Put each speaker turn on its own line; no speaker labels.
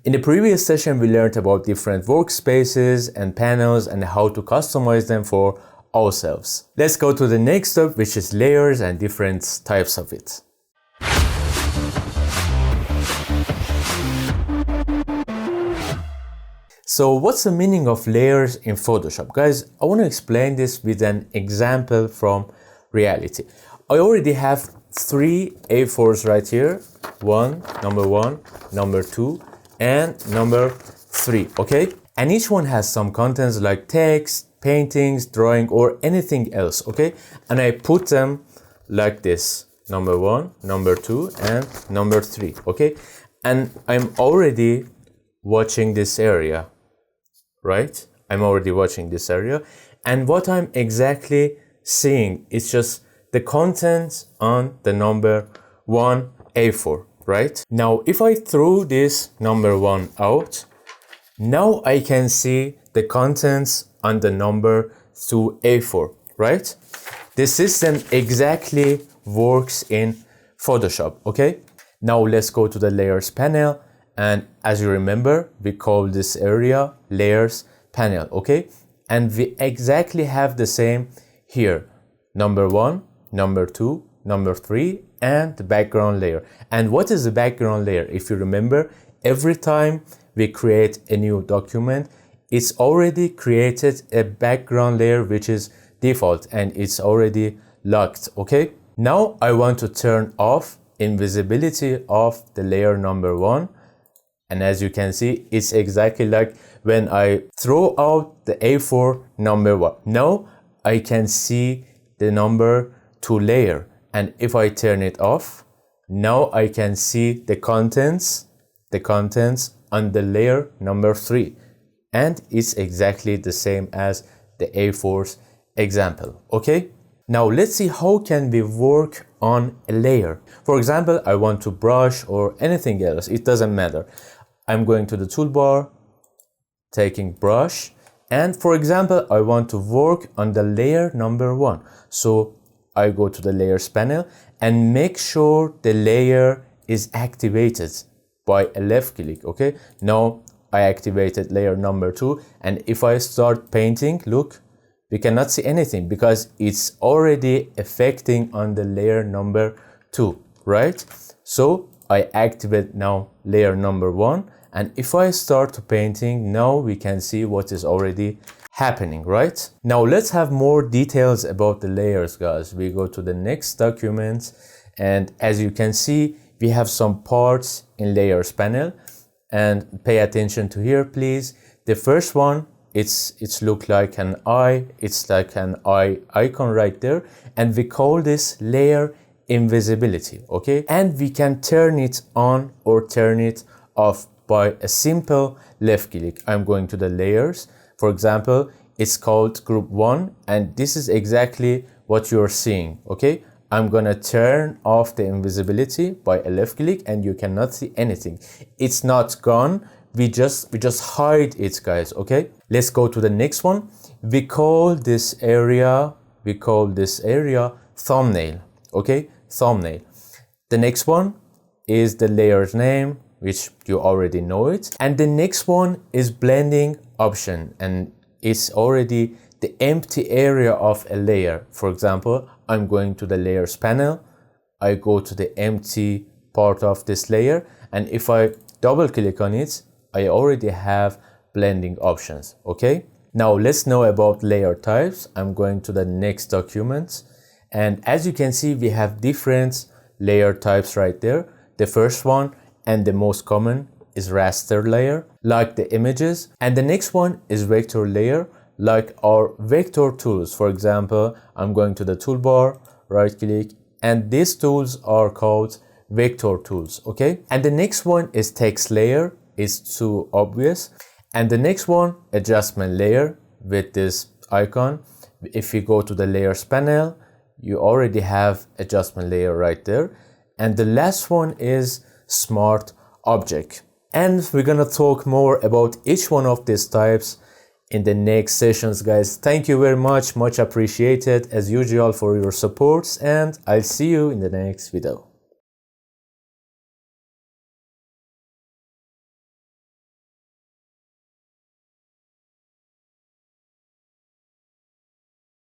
In the previous session, we learned about different workspaces and panels and how to customize them for ourselves. Let's go to the next step, which is layers and different types of it. So what's the meaning of layers in Photoshop? Guys, I want to explain this with an example from reality. I already have 3 A4s right here. Number one, number 2, and number 3, okay? And each one has some contents like text, paintings, drawing, or anything else, okay? And I put them like this. Number 1, number 2, and number 3, okay? And I'm already watching this area. Right? I'm already watching this area, and what I'm exactly seeing is just the contents on the number 1 A4, right? Now, if I throw this number 1 out, now I can see the contents on the number 2 A4, right? The system exactly works in Photoshop, okay? Now let's go to the layers panel. And as you remember, we call this area layers panel, okay? And we exactly have the same here. Number 1, number 2, number 3, and the background layer. And what is the background layer? If you remember, every time we create a new document, it's already created a background layer which is default and it's already locked, okay? Now I want to turn off invisibility of the layer number 1. And as you can see, it's exactly like when I throw out the A4 number 1. Now I can see the number 2 layer. And if I turn it off, now I can see the contents on the layer number 3. And it's exactly the same as the A4's example, okay? Now let's see how can we work on a layer. For example, I want to brush or anything else, it doesn't matter. I'm going to the toolbar, taking brush, and for example, I want to work on the layer number 1. So I go to the layers panel and make sure the layer is activated by a left click, okay? Now I activated layer number 2, and if I start painting, look, we cannot see anything because it's already affecting on the layer number 2, right? So I activate now layer number 1, and if I start painting, now we can see what is already happening, right? Now let's have more details about the layers, guys. We go to the next document, and as you can see, we have some parts in layers panel, and pay attention to here, please. The first one, it's look like an eye, it's like an eye icon right there, and we call this layer invisibility, okay? And we can turn it on or turn it off by a simple left click. I'm going to the layers. For example, it's called group 1, and this is exactly what you're seeing, okay? I'm gonna turn off the invisibility by a left click, and you cannot see anything. It's not gone. We just hide it, guys, okay? Let's go to the next one. We call this area thumbnail, okay? Thumbnail. The next one is the layer's name, which you already know it. And the next one is blending option, and it's already the empty area of a layer. For example, I'm going to the layers panel. I go to the empty part of this layer, and if I double click on it, I already have blending options, okay? Now let's know about layer types. I'm going to the next document, and as you can see, we have different layer types right there. The first one and the most common is raster layer, like the images, and the next one is vector layer, like our vector tools. For example, I'm going to the toolbar, right click, and these tools are called vector tools, okay? And the next one is text layer, is too obvious. And the next one, adjustment layer with this icon. If you go to the layers panel, you already have adjustment layer right there. And the last one is smart object. And we're gonna talk more about each one of these types in the next sessions, guys. Thank you very much appreciated as usual for your support, and I'll see you in the next video.